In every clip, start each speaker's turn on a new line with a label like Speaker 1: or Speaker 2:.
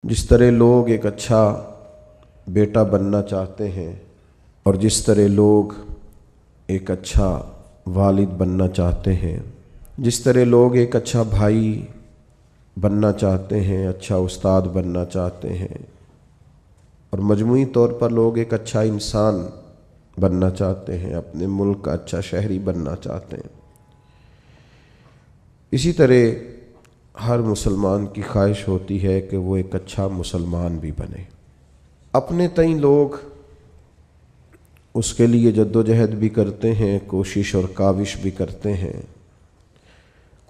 Speaker 1: جس طرح لوگ ایک اچھا بیٹا بننا چاہتے ہیں اور جس طرح لوگ ایک اچھا والد بننا چاہتے ہیں، جس طرح لوگ ایک اچھا بھائی بننا چاہتے ہیں، اچھا استاد بننا چاہتے ہیں، اور مجموعی طور پر لوگ ایک اچھا انسان بننا چاہتے ہیں، اپنے ملک کا اچھا شہری بننا چاہتے ہیں، اسی طرح ہر مسلمان کی خواہش ہوتی ہے کہ وہ ایک اچھا مسلمان بھی بنے۔ اپنے تئیں لوگ اس کے لیے جد و جہد بھی کرتے ہیں، کوشش اور کاوش بھی کرتے ہیں۔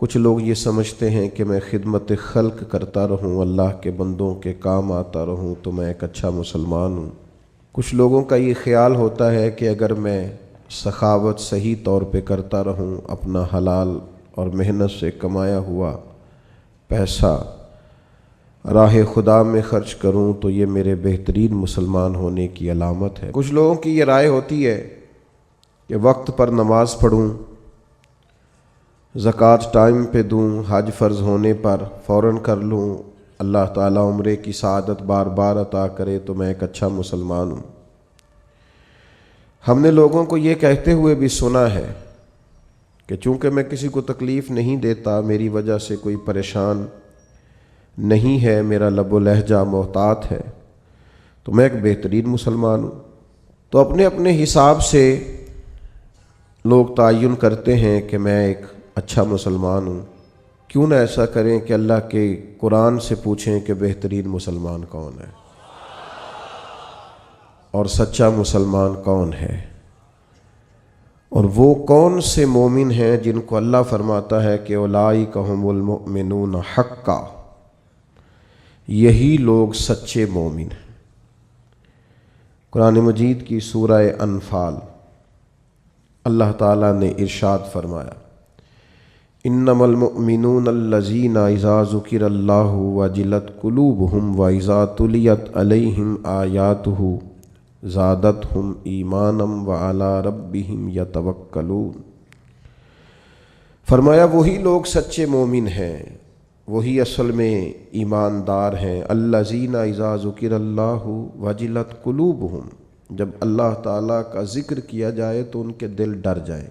Speaker 1: کچھ لوگ یہ سمجھتے ہیں کہ میں خدمت خلق کرتا رہوں، اللہ کے بندوں کے کام آتا رہوں تو میں ایک اچھا مسلمان ہوں۔ کچھ لوگوں کا یہ خیال ہوتا ہے کہ اگر میں سخاوت صحیح طور پہ کرتا رہوں، اپنا حلال اور محنت سے کمایا ہوا پیسہ راہ خدا میں خرچ کروں تو یہ میرے بہترین مسلمان ہونے کی علامت ہے۔ کچھ لوگوں کی یہ رائے ہوتی ہے کہ وقت پر نماز پڑھوں، زکوٰۃ ٹائم پہ دوں، حج فرض ہونے پر فوراً کر لوں، اللہ تعالیٰ عمرے کی سعادت بار بار عطا کرے تو میں ایک اچھا مسلمان ہوں۔ ہم نے لوگوں کو یہ کہتے ہوئے بھی سنا ہے کہ چونکہ میں کسی کو تکلیف نہیں دیتا، میری وجہ سے کوئی پریشان نہیں ہے، میرا لب و لہجہ محتاط ہے، تو میں ایک بہترین مسلمان ہوں۔ تو اپنے اپنے حساب سے لوگ تعین کرتے ہیں کہ میں ایک اچھا مسلمان ہوں۔ کیوں نہ ایسا کریں کہ اللہ کے قرآن سے پوچھیں کہ بہترین مسلمان کون ہے اور سچا مسلمان کون ہے، اور وہ کون سے مومن ہیں جن کو اللہ فرماتا ہے کہ اولئک ھم المؤمنون حقا، یہی لوگ سچے مومن ہیں۔ قرآن مجید کی سورہ انفال اللہ تعالیٰ نے ارشاد فرمایا، انما المؤمنون الذین اذا ذکر اللہ وجلت قلوبہم واذا تلیت علیہم آیاتہ زادتہم ایمانا وعلی ربہم یتوکلون۔ فرمایا وہی لوگ سچے مومن ہیں، وہی اصل میں ایماندار ہیں۔ الذین اذا ذکر اللہ وجلت قلوبہم، جب اللہ تعالیٰ کا ذکر کیا جائے تو ان کے دل ڈر جائیں۔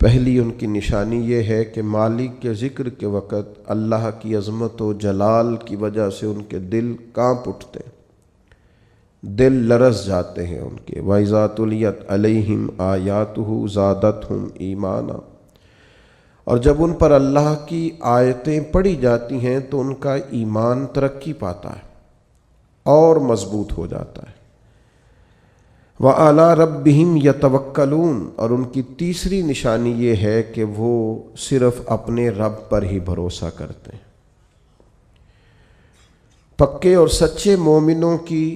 Speaker 1: پہلی ان کی نشانی یہ ہے کہ مالک کے ذکر کے وقت اللہ کی عظمت و جلال کی وجہ سے ان کے دل کانپ اٹھتے، دل لرز جاتے ہیں ان کے۔ وَإِذَا تُلِيَتْ عَلَيْهِمْ آيَاتُهُ زَادَتْهُمْ ایمانا، اور جب ان پر اللہ کی آیتیں پڑھی جاتی ہیں تو ان کا ایمان ترقی پاتا ہے اور مضبوط ہو جاتا ہے۔ وَعَلَىٰ رَبِّهِمْ يَتَوَكَّلُونَ، اور ان کی تیسری نشانی یہ ہے کہ وہ صرف اپنے رب پر ہی بھروسہ کرتے ہیں۔ پکے اور سچے مومنوں کی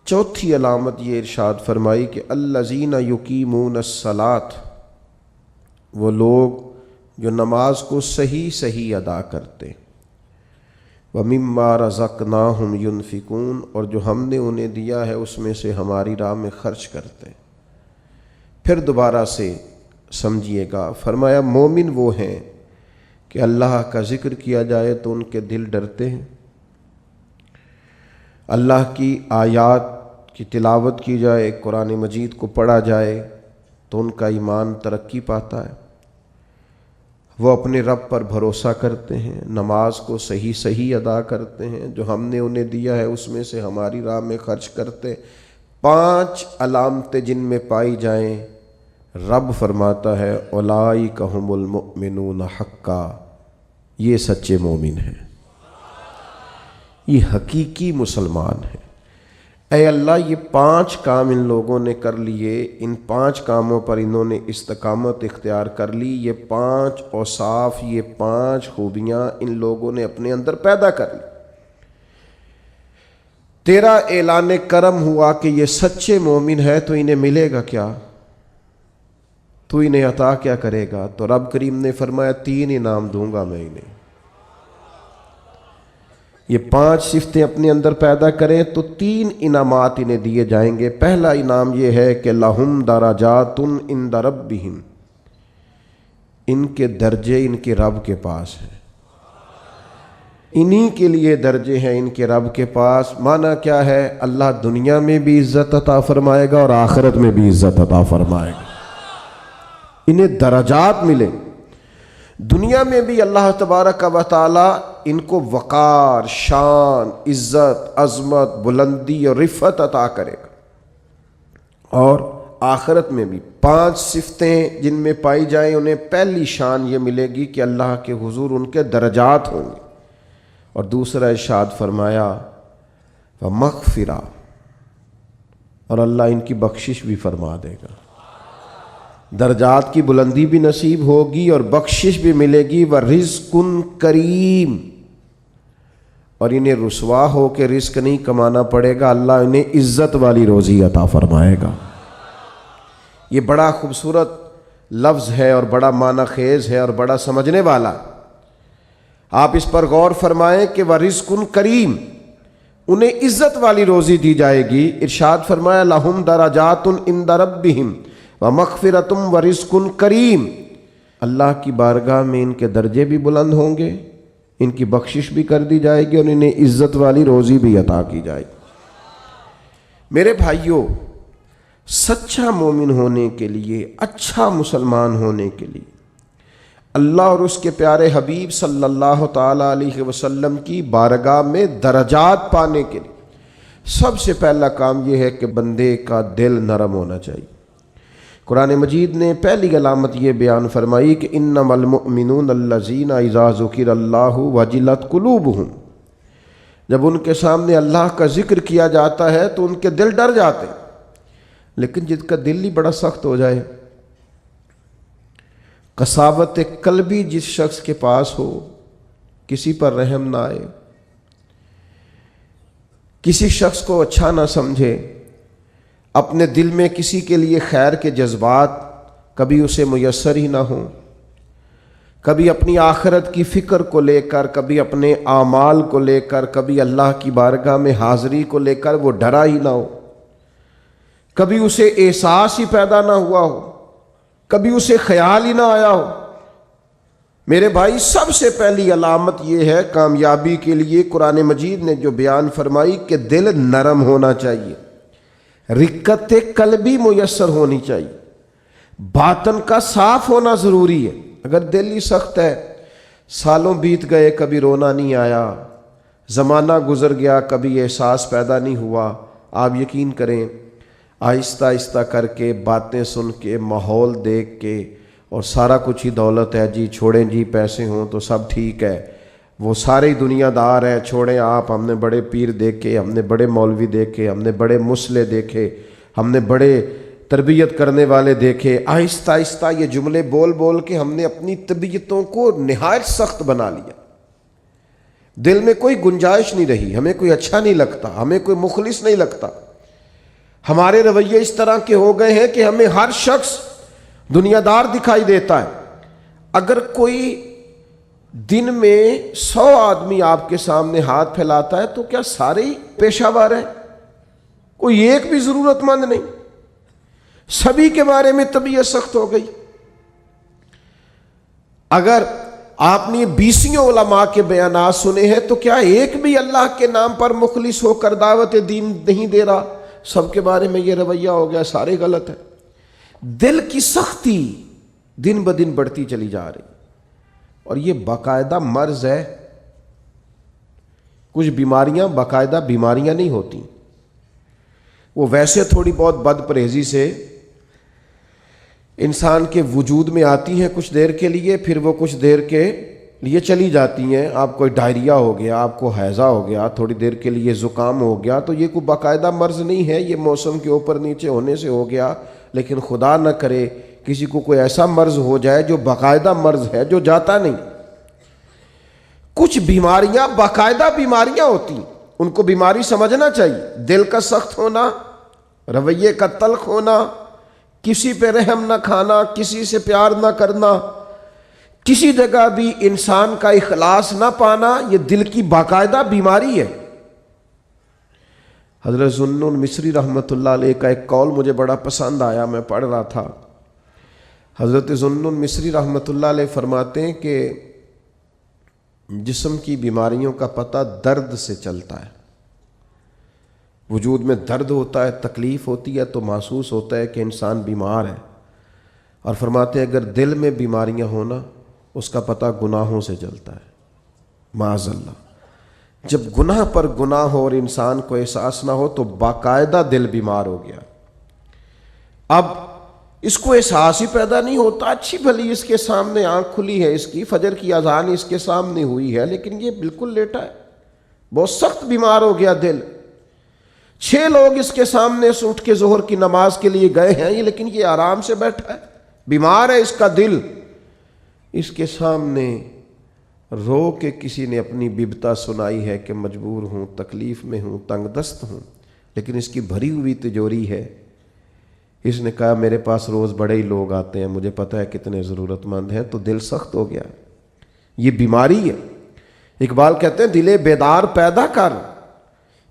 Speaker 1: چوتھی علامت یہ ارشاد فرمائی کہ الذین یقیمون الصلاۃ، وہ لوگ جو نماز کو صحیح ادا کرتے، وَمِمَّا رَزَقْنَاهُمْ يُنْفِقُونَ، اور جو ہم نے انہیں دیا ہے اس میں سے ہماری راہ میں خرچ کرتے۔ پھر دوبارہ سے سمجھیے گا، فرمایا مومن وہ ہیں کہ اللہ کا ذکر کیا جائے تو ان کے دل ڈرتے ہیں، اللہ کی آیات کی تلاوت کی جائے، قرآن مجید کو پڑھا جائے تو ان کا ایمان ترقی پاتا ہے، وہ اپنے رب پر بھروسہ کرتے ہیں، نماز کو صحیح ادا کرتے ہیں، جو ہم نے انہیں دیا ہے اس میں سے ہماری راہ میں خرچ کرتے۔ 5 علامتیں جن میں پائی جائیں، رب فرماتا ہے اولئک ھم المؤمنون حقا، یہ سچے مومن ہیں، یہ حقیقی مسلمان ہیں۔ اے اللہ، یہ 5 کام ان لوگوں نے کر لیے، ان 5 کاموں پر انہوں نے استقامت اختیار کر لی، یہ 5 اوصاف، یہ 5 خوبیاں ان لوگوں نے اپنے اندر پیدا کر لی۔ تیرا اعلان کرم ہوا کہ یہ سچے مومن ہے تو انہیں ملے گا کیا؟ تو انہیں عطا کیا کرے گا؟ تو رب کریم نے فرمایا 3 انعام دوں گا میں انہیں۔ یہ 5 صفتیں اپنے اندر پیدا کریں تو 3 انعامات انہیں دیے جائیں گے۔ پہلا انعام یہ ہے کہ لہم درجات عند ربہم، ان کے درجے ان کے رب کے پاس ہیں۔ انہی کے لیے درجے ہیں ان کے رب کے پاس۔ معنی کیا ہے؟ اللہ دنیا میں بھی عزت عطا فرمائے گا اور آخرت میں بھی عزت عطا فرمائے گا، انہیں درجات ملے۔ دنیا میں بھی اللہ تبارک و تعالی ان کو وقار، شان، عزت، عظمت، بلندی اور رفعت عطا کرے گا، اور آخرت میں بھی 5 صفتیں جن میں پائی جائیں انہیں پہلی شان یہ ملے گی کہ اللہ کے حضور ان کے درجات ہوں گے۔ اور دوسرا ارشاد فرمایا وَمَغْفِرَةٌ، اور اللہ ان کی بخشش بھی فرما دے گا، درجات کی بلندی بھی نصیب ہوگی اور بخشش بھی ملے گی۔ وَرِزْقٌ کریم، اور انہیں رسوا ہو کے رزق نہیں کمانا پڑے گا، اللہ انہیں عزت والی روزی عطا فرمائے گا۔ یہ بڑا خوبصورت لفظ ہے اور بڑا معنی خیز ہے اور بڑا سمجھنے والا۔ آپ اس پر غور فرمائیں کہ وَرِزْقٌ کریم، انہیں عزت والی روزی دی جائے گی۔ ارشاد فرمایا لَهُمْ دَرَجَاتٌ عِنْدَ رَبِّهِمْ وَمَغْفِرَةٌ وَرِزْقٌ کریم، اللہ کی بارگاہ میں ان کے درجے بھی بلند ہوں گے، ان کی بخشش بھی کر دی جائے گی اور انہیں عزت والی روزی بھی عطا کی جائے گی۔ میرے بھائیوں، سچا مومن ہونے کے لیے، اچھا مسلمان ہونے کے لیے، اللہ اور اس کے پیارے حبیب صلی اللہ تعالیٰ علیہ وسلم کی بارگاہ میں درجات پانے کے لیے سب سے پہلا کام یہ ہے کہ بندے کا دل نرم ہونا چاہیے۔ قرآن مجید نے پہلی علامت یہ بیان فرمائی کہ انما المؤمنون الذین اذا ذکر اللہ وجلت قلوبہم، جب ان کے سامنے اللہ کا ذکر کیا جاتا ہے تو ان کے دل ڈر جاتے ہیں۔ لیکن جس کا دل ہی بڑا سخت ہو جائے، قساوت قلبی جس شخص کے پاس ہو، کسی پر رحم نہ آئے، کسی شخص کو اچھا نہ سمجھے، اپنے دل میں کسی کے لیے خیر کے جذبات کبھی اسے میسر ہی نہ ہوں، کبھی اپنی آخرت کی فکر کو لے کر، کبھی اپنے اعمال کو لے کر، کبھی اللہ کی بارگاہ میں حاضری کو لے کر وہ ڈرا ہی نہ ہو، کبھی اسے احساس ہی پیدا نہ ہوا ہو، کبھی اسے خیال ہی نہ آیا ہو، میرے بھائی سب سے پہلی علامت یہ ہے کامیابی کے لیے قرآن مجید نے جو بیان فرمائی کہ دل نرم ہونا چاہیے، رقت قلبی میسر ہونی چاہیے، باطن کا صاف ہونا ضروری ہے۔ اگر دل ہی سخت ہے، سالوں بیت گئے کبھی رونا نہیں آیا، زمانہ گزر گیا کبھی احساس پیدا نہیں ہوا، آپ یقین کریں آہستہ آہستہ کر کے، باتیں سن کے، ماحول دیکھ کے، اور سارا کچھ ہی دولت ہے جی، چھوڑیں جی پیسے ہوں تو سب ٹھیک ہے، وہ سارے دنیا دار ہیں، چھوڑیں آپ، ہم نے بڑے پیر دیکھے، ہم نے بڑے مولوی دیکھے، ہم نے بڑے مسلح دیکھے، ہم نے بڑے تربیت کرنے والے دیکھے۔ آہستہ آہستہ یہ جملے بول بول کے ہم نے اپنی طبیعتوں کو نہایت سخت بنا لیا، دل میں کوئی گنجائش نہیں رہی، ہمیں کوئی اچھا نہیں لگتا، ہمیں کوئی مخلص نہیں لگتا، ہمارے رویے اس طرح کے ہو گئے ہیں کہ ہمیں ہر شخص دنیا دار دکھائی دیتا ہے۔ اگر کوئی دن میں 100 آدمی آپ کے سامنے ہاتھ پھیلاتا ہے تو کیا سارے ہی پیشہ ور ہیں؟ کوئی ایک بھی ضرورت مند نہیں، سبھی کے بارے میں طبیعت سخت ہو گئی۔ اگر آپ نے 20 علماء کے بیانات سنے ہیں تو کیا ایک بھی اللہ کے نام پر مخلص ہو کر دعوت دین نہیں دے رہا؟ سب کے بارے میں یہ رویہ ہو گیا، سارے غلط ہیں۔ دل کی سختی دن بدن بڑھتی چلی جا رہی، اور یہ باقاعدہ مرض ہے۔ کچھ بیماریاں باقاعدہ بیماریاں نہیں ہوتی، وہ ویسے تھوڑی بہت بد پرہیزی سے انسان کے وجود میں آتی ہیں کچھ دیر کے لیے، پھر وہ کچھ دیر کے لیے چلی جاتی ہیں۔ آپ کو ڈائریا ہو گیا، آپ کو ہیضہ ہو گیا، تھوڑی دیر کے لیے زکام ہو گیا، تو یہ کوئی باقاعدہ مرض نہیں ہے، یہ موسم کے اوپر نیچے ہونے سے ہو گیا۔ لیکن خدا نہ کرے کسی کو کوئی ایسا مرض ہو جائے جو باقاعدہ مرض ہے، جو جاتا نہیں۔ کچھ بیماریاں باقاعدہ بیماریاں ہوتی ہیں، ان کو بیماری سمجھنا چاہیے۔ دل کا سخت ہونا، رویے کا تلخ ہونا، کسی پہ رحم نہ کھانا، کسی سے پیار نہ کرنا، کسی جگہ بھی انسان کا اخلاص نہ پانا، یہ دل کی باقاعدہ بیماری ہے۔ حضرت ذوالنون مصری رحمۃ اللہ علیہ کا ایک قول مجھے بڑا پسند آیا، میں پڑھ رہا تھا۔ حضرت ذوالنون مصری رحمۃ اللہ علیہ فرماتے ہیں کہ جسم کی بیماریوں کا پتہ درد سے چلتا ہے. وجود میں درد ہوتا ہے، تکلیف ہوتی ہے تو محسوس ہوتا ہے کہ انسان بیمار ہے. اور فرماتے ہیں اگر دل میں بیماریاں ہونا اس کا پتہ گناہوں سے چلتا ہے. معاذ اللہ. جب گناہ پر گناہ ہو اور انسان کو احساس نہ ہو تو باقاعدہ دل بیمار ہو گیا. اب اس کو احساس ہی پیدا نہیں ہوتا. اچھی بھلی اس کے سامنے آنکھ کھلی ہے، اس کی فجر کی اذان اس کے سامنے ہوئی ہے، لیکن یہ بالکل لیٹا ہے. بہت سخت بیمار ہو گیا دل. 6 لوگ اس کے سامنے سے اٹھ کے ظہر کی نماز کے لیے گئے ہیں، لیکن یہ آرام سے بیٹھا ہے. بیمار ہے اس کا دل. اس کے سامنے رو کے کسی نے اپنی ببتا سنائی ہے کہ مجبور ہوں، تکلیف میں ہوں، تنگ دست ہوں، لیکن اس کی بھری ہوئی تجوری ہے. اس نے کہا میرے پاس روز بڑے ہی لوگ آتے ہیں، مجھے پتہ ہے کتنے ضرورت مند ہیں. تو دل سخت ہو گیا. یہ بیماری ہے. اقبال کہتے ہیں دل بیدار پیدا کر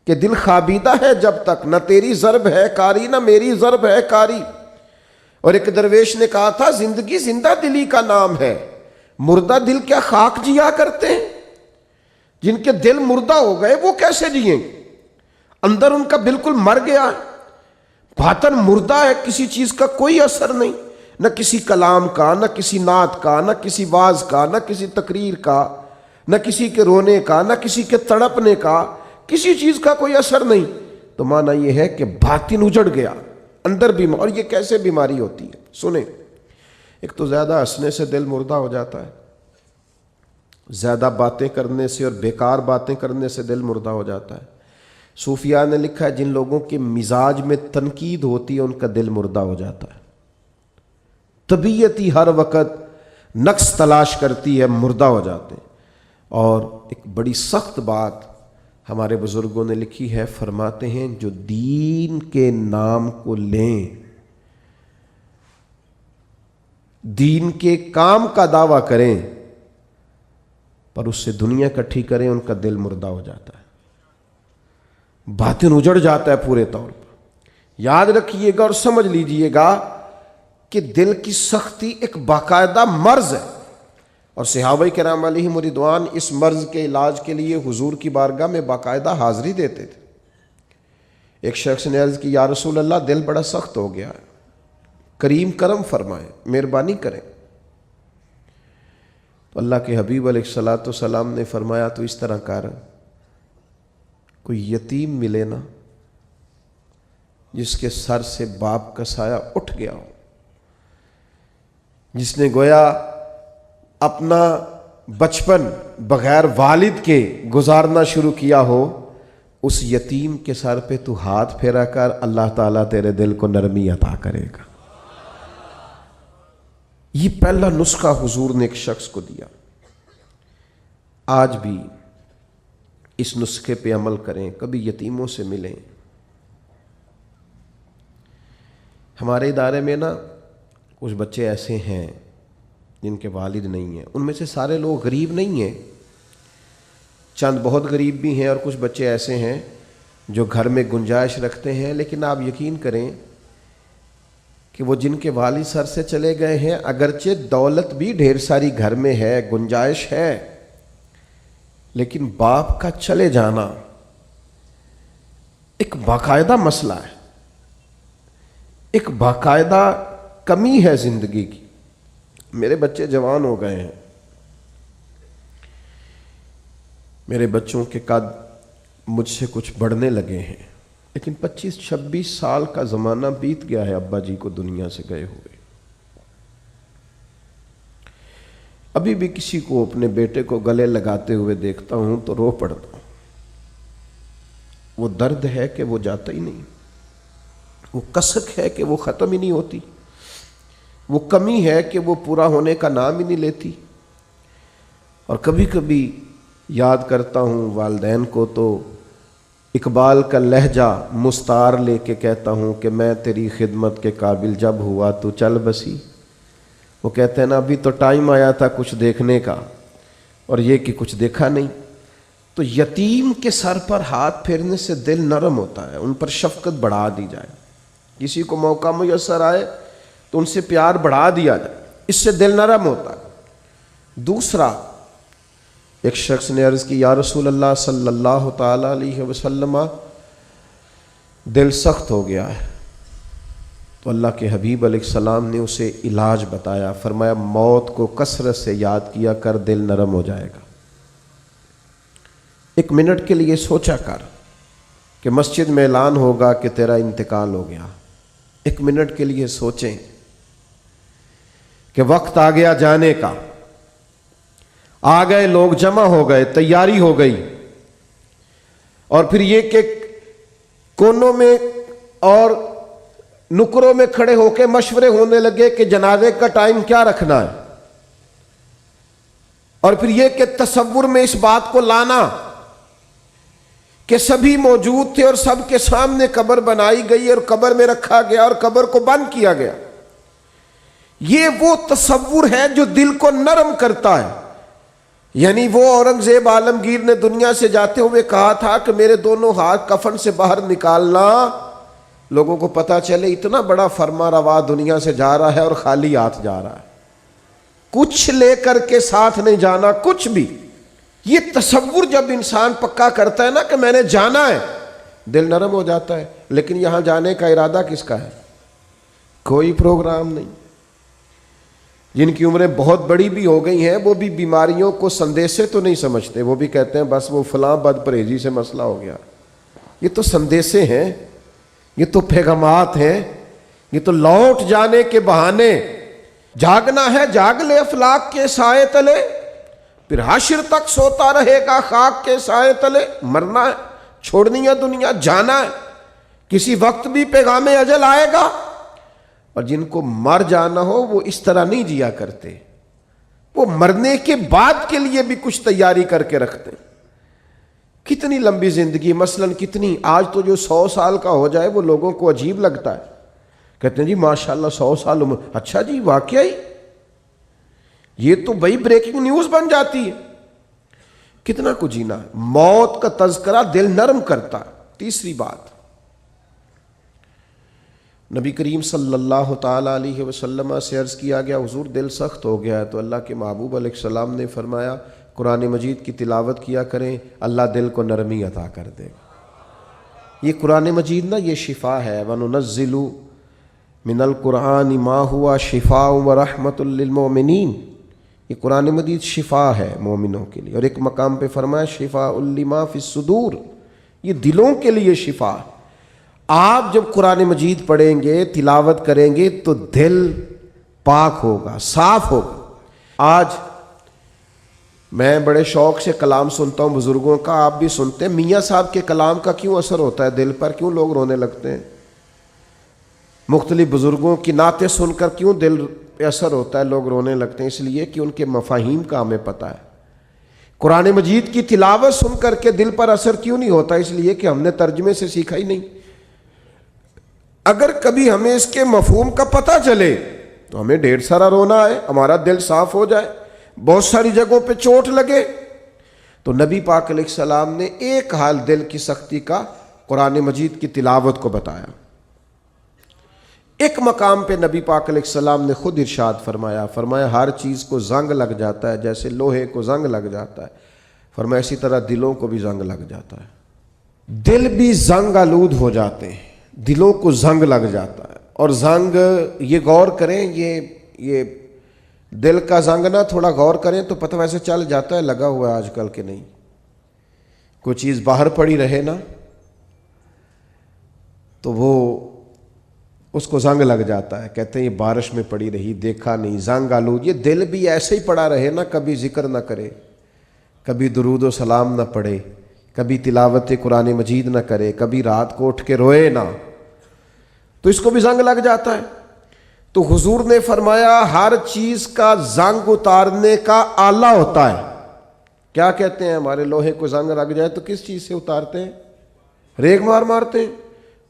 Speaker 1: کہ دل خوابیدہ ہے جب تک، نہ تیری ضرب ہے کاری نہ میری ضرب ہے کاری. اور ایک درویش نے کہا تھا زندگی زندہ دلی کا نام ہے، مردہ دل کیا خاک جیا کرتے ہیں؟ جن کے دل مردہ ہو گئے وہ کیسے جئیں؟ اندر ان کا بالکل مر گیا، باطن مردہ ہے، کسی چیز کا کوئی اثر نہیں، نہ کسی کلام کا، نہ کسی نعت کا، نہ کسی واعظ کا، نہ کسی تقریر کا، نہ کسی کے رونے کا، نہ کسی کے تڑپنے کا، کسی چیز کا کوئی اثر نہیں. تو معنی یہ ہے کہ باطن اجڑ گیا، اندر بیمار. اور یہ کیسے بیماری ہوتی ہے؟ سنیں. ایک تو زیادہ ہنسنے سے دل مردہ ہو جاتا ہے، زیادہ باتیں کرنے سے اور بیکار باتیں کرنے سے دل مردہ ہو جاتا ہے. صوفیاء نے لکھا ہے جن لوگوں کے مزاج میں تنقید ہوتی ہے ان کا دل مردہ ہو جاتا ہے. طبیعت ہی ہر وقت نقص تلاش کرتی ہے، مردہ ہو جاتے ہیں. اور ایک بڑی سخت بات ہمارے بزرگوں نے لکھی ہے، فرماتے ہیں جو دین کے نام کو لیں، دین کے کام کا دعویٰ کریں پر اس سے دنیا اکٹھی کریں، ان کا دل مردہ ہو جاتا ہے، باطن اجڑ جاتا ہے پورے طور پر. یاد رکھیے گا اور سمجھ لیجئے گا کہ دل کی سختی ایک باقاعدہ مرض ہے. اور صحابہ کرام علیہم رضوان اس مرض کے علاج کے لیے حضور کی بارگاہ میں باقاعدہ حاضری دیتے تھے. ایک شخص نے عرض کی یا رسول اللہ دل بڑا سخت ہو گیا ہے، کریم کرم فرمائیں، مہربانی کریں. تو اللہ کے حبیب علیہ الصلاۃ والسلام نے فرمایا تو اس طرح کر، کوئی یتیم ملے نا جس کے سر سے باپ کا سایہ اٹھ گیا ہو، جس نے گویا اپنا بچپن بغیر والد کے گزارنا شروع کیا ہو، اس یتیم کے سر پہ تو ہاتھ پھیرا کر، اللہ تعالیٰ تیرے دل کو نرمی عطا کرے گا. یہ پہلا نسخہ حضور نے ایک شخص کو دیا. آج بھی اس نسخے پہ عمل کریں، کبھی یتیموں سے ملیں. ہمارے ادارے میں نا کچھ بچے ایسے ہیں جن کے والد نہیں ہیں. ان میں سے سارے لوگ غریب نہیں ہیں، چند بہت غریب بھی ہیں، اور کچھ بچے ایسے ہیں جو گھر میں گنجائش رکھتے ہیں. لیکن آپ یقین کریں کہ وہ جن کے والد سر سے چلے گئے ہیں، اگرچہ دولت بھی ڈھیر ساری گھر میں ہے، گنجائش ہے، لیکن باپ کا چلے جانا ایک باقاعدہ مسئلہ ہے، ایک باقاعدہ کمی ہے زندگی کی. میرے بچے جوان ہو گئے ہیں، میرے بچوں کے قد مجھ سے کچھ بڑھنے لگے ہیں، لیکن 25-26 سال کا زمانہ بیت گیا ہے ابا جی کو دنیا سے گئے ہوئے. ابھی بھی کسی کو اپنے بیٹے کو گلے لگاتے ہوئے دیکھتا ہوں تو رو پڑتا ہوں. وہ درد ہے کہ وہ جاتا ہی نہیں، وہ کسک ہے کہ وہ ختم ہی نہیں ہوتی، وہ کمی ہے کہ وہ پورا ہونے کا نام ہی نہیں لیتی. اور کبھی کبھی یاد کرتا ہوں والدین کو تو اقبال کا لہجہ مستعار لے کے کہتا ہوں کہ میں تیری خدمت کے قابل جب ہوا تو چل بسی. وہ کہتے ہیں نا ابھی تو ٹائم آیا تھا کچھ دیکھنے کا، اور یہ کہ کچھ دیکھا نہیں. تو یتیم کے سر پر ہاتھ پھیرنے سے دل نرم ہوتا ہے، ان پر شفقت بڑھا دی جائے. کسی کو موقع میسر آئے تو ان سے پیار بڑھا دیا جائے، اس سے دل نرم ہوتا ہے. دوسرا، ایک شخص نے عرض کی، یا رسول اللہ صلی اللہ تعالی علیہ وسلم، دل سخت ہو گیا ہے۔ تو اللہ کے حبیب علیہ السلام نے اسے علاج بتایا، فرمایا موت کو کثرت سے یاد کیا کر، دل نرم ہو جائے گا۔ 1 منٹ کے لیے سوچا کر کہ مسجد میں اعلان ہوگا کہ تیرا انتقال ہو گیا، 1 منٹ کے لیے سوچیں کہ وقت آ گیا جانے کا، آ گئے لوگ، جمع ہو گئے، تیاری ہو گئی، اور پھر یہ کہ کونوں میں اور نکروں میں کھڑے ہو کے مشورے ہونے لگے کہ جنازے کا ٹائم کیا رکھنا ہے، اور پھر یہ کہ تصور میں اس بات کو لانا کہ سبھی موجود تھے اور سب کے سامنے قبر بنائی گئی اور قبر میں رکھا گیا اور قبر کو بند کیا گیا۔ یہ وہ تصور ہے جو دل کو نرم کرتا ہے۔ یعنی وہ اورنگزیب عالمگیر نے دنیا سے جاتے ہوئے کہا تھا کہ میرے دونوں ہاتھ کفن سے باہر نکالنا، لوگوں کو پتا چلے اتنا بڑا فرما روا دنیا سے جا رہا ہے اور خالی ہاتھ جا رہا ہے، کچھ لے کر کے ساتھ نہیں جانا، کچھ بھی۔ یہ تصور جب انسان پکا کرتا ہے نا کہ میں نے جانا ہے، دل نرم ہو جاتا ہے۔ لیکن یہاں جانے کا ارادہ کس کا ہے؟ کوئی پروگرام نہیں۔ جن کی عمریں بہت بڑی بھی ہو گئی ہیں وہ بھی بیماریوں کو سندیسے تو نہیں سمجھتے، وہ بھی کہتے ہیں بس وہ فلاں بد پرہیزی سے مسئلہ ہو گیا۔ یہ تو سندیسے ہیں، یہ تو پیغامات ہیں، یہ تو لوٹ جانے کے بہانے۔ جاگنا ہے جاگ لے افلاک کے سائے تلے، پھر حشر تک سوتا رہے گا خاک کے سائے تلے۔ مرنا ہے، چھوڑنی ہے دنیا، جانا ہے، کسی وقت بھی پیغام اجل آئے گا۔ اور جن کو مر جانا ہو وہ اس طرح نہیں جیا کرتے، وہ مرنے کے بعد کے لیے بھی کچھ تیاری کر کے رکھتے ہیں۔ کتنی لمبی زندگی، مثلا کتنی، آج تو جو 100 سال کا ہو جائے وہ لوگوں کو عجیب لگتا ہے، کہتے ہیں جی ماشاءاللہ 100 سال عمر۔ اچھا جی واقعی، یہ تو بڑی بریکنگ نیوز بن جاتی ہے۔ کتنا کچھ جینا ہے۔ موت کا تذکرہ دل نرم کرتا ہے۔ تیسری بات، نبی کریم صلی اللہ تعالی علیہ وسلم سے عرض کیا گیا حضور دل سخت ہو گیا ہے، تو اللہ کے محبوب علیہ السلام نے فرمایا قرآن مجید کی تلاوت کیا کریں، اللہ دل کو نرمی عطا کر دے گا۔ یہ قرآن مجید نا یہ شفا ہے، وَنُنَزِّلُ مِنَ الْقُرْآنِ مَا هُوَ شِفَاءٌ وَرَحْمَةٌ لِّلْمُؤْمِنِينَ۔ یہ قرآن مجید شفا ہے مومنوں کے لیے، اور ایک مقام پہ فرمایا شفاء لما فی الصدور، یہ دلوں کے لیے شفا ہے۔ آپ جب قرآن مجید پڑھیں گے، تلاوت کریں گے تو دل پاک ہوگا، صاف ہوگا۔ آج میں بڑے شوق سے کلام سنتا ہوں بزرگوں کا، آپ بھی سنتے ہیں، میاں صاحب کے کلام کا کیوں اثر ہوتا ہے دل پر، کیوں لوگ رونے لگتے ہیں؟ مختلف بزرگوں کی نعتیں سن کر کیوں دل پہ اثر ہوتا ہے، لوگ رونے لگتے ہیں؟ اس لیے کہ ان کے مفاہیم کا ہمیں پتہ ہے۔ قرآن مجید کی تلاوت سن کر کے دل پر اثر کیوں نہیں ہوتا؟ اس لیے کہ ہم نے ترجمے سے سیکھا ہی نہیں۔ اگر کبھی ہمیں اس کے مفہوم کا پتہ چلے تو ہمیں ڈھیر سارا رونا ہے، ہمارا دل صاف ہو جائے، بہت ساری جگہوں پہ چوٹ لگے۔ تو نبی پاک علیہ السلام نے ایک حال دل کی سختی کا قرآن مجید کی تلاوت کو بتایا۔ ایک مقام پہ نبی پاک علیہ السلام نے خود ارشاد فرمایا ہر چیز کو زنگ لگ جاتا ہے، جیسے لوہے کو زنگ لگ جاتا ہے، فرمایا اسی طرح دلوں کو بھی زنگ لگ جاتا ہے۔ دل بھی زنگ آلود ہو جاتے ہیں، دلوں کو زنگ لگ جاتا ہے۔ اور زنگ، یہ غور کریں، یہ دل کا زنگ نا تھوڑا غور کریں تو پتہ ویسے چل جاتا ہے لگا ہوا ہے آج کل کے نہیں۔ کوئی چیز باہر پڑی رہے نا تو وہ اس کو زنگ لگ جاتا ہے، کہتے ہیں یہ بارش میں پڑی رہی، دیکھا نہیں، زنگ آلود۔ یہ دل بھی ایسے ہی پڑا رہے نا، کبھی ذکر نہ کرے، کبھی درود و سلام نہ پڑھے، کبھی تلاوت قرآن مجید نہ کرے، کبھی رات کو اٹھ کے روئے نہ، تو اس کو بھی زنگ لگ جاتا ہے۔ تو حضور نے فرمایا ہر چیز کا زنگ اتارنے کا آلہ ہوتا ہے۔ کیا کہتے ہیں؟ ہمارے لوہے کو زنگ لگ جائے تو کس چیز سے اتارتے ہیں؟ ریگ مارتے ہیں۔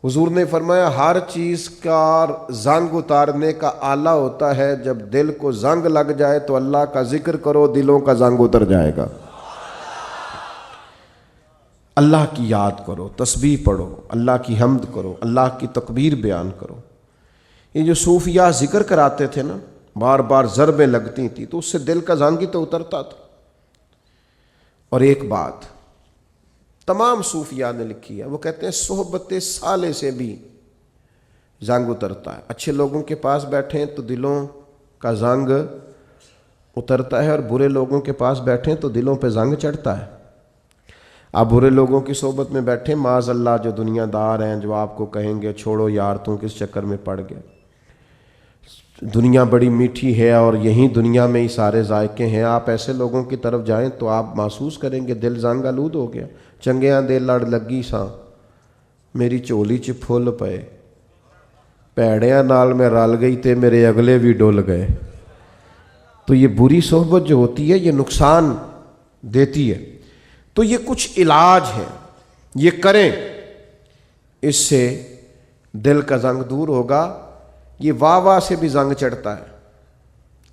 Speaker 1: حضور نے فرمایا ہر چیز کا زنگ اتارنے کا آلہ ہوتا ہے، جب دل کو زنگ لگ جائے تو اللہ کا ذکر کرو، دلوں کا زنگ اتر جائے گا۔ اللہ کی یاد کرو، تسبیح پڑھو، اللہ کی حمد کرو، اللہ کی تکبیر بیان کرو۔ یہ جو صوفیاء ذکر کراتے تھے نا، بار بار ضربیں لگتی تھی تو اس سے دل کا زنگ ہی تو اترتا تھا۔ اور ایک بات تمام صوفیاء نے لکھی ہے، وہ کہتے ہیں صحبت صالح سے بھی زنگ اترتا ہے۔ اچھے لوگوں کے پاس بیٹھیں تو دلوں کا زنگ اترتا ہے، اور برے لوگوں کے پاس بیٹھیں تو دلوں پہ زنگ چڑھتا ہے۔ آپ برے لوگوں کی صحبت میں بیٹھیں، معاذ اللہ جو دنیا دار ہیں، جو آپ کو کہیں گے چھوڑو یار تم کس چکر میں پڑ گئے، دنیا بڑی میٹھی ہے اور یہیں دنیا میں ہی سارے ذائقے ہیں، آپ ایسے لوگوں کی طرف جائیں تو آپ محسوس کریں گے دل زنگ آلود ہو گیا۔ چنگیاں دے لڑ لگی ساں میری چولی چ پھل پئے، پیڑیاں نال میں رل گئی تے میرے اگلے بھی ڈل گئے۔ تو یہ بری صحبت جو ہوتی ہے یہ نقصان دیتی ہے۔ تو یہ کچھ علاج ہے، یہ کریں، اس سے دل کا زنگ دور ہوگا۔ یہ واہ واہ سے بھی زنگ چڑھتا ہے،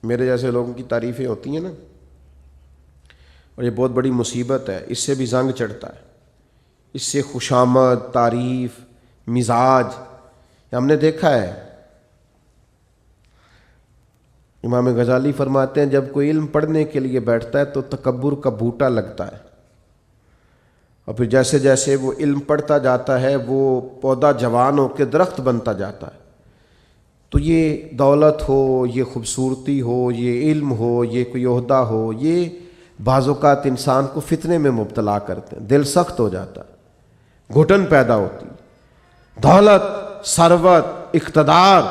Speaker 1: میرے جیسے لوگوں کی تعریفیں ہوتی ہیں نا، اور یہ بہت بڑی مصیبت ہے، اس سے بھی زنگ چڑھتا ہے۔ اس سے خوشامد، تعریف، مزاج، ہم نے دیکھا ہے۔ امام غزالی فرماتے ہیں جب کوئی علم پڑھنے کے لیے بیٹھتا ہے تو تکبر کا بوٹا لگتا ہے، اور پھر جیسے جیسے وہ علم پڑھتا جاتا ہے وہ پودا جوان ہو کے درخت بنتا جاتا ہے۔ تو یہ دولت ہو، یہ خوبصورتی ہو، یہ علم ہو، یہ کوئی عہدہ ہو، یہ بعض اوقات انسان کو فتنے میں مبتلا کرتے ہیں، دل سخت ہو جاتا ہے، گھٹن پیدا ہوتی ہے۔ دولت، ثروت، اقتدار،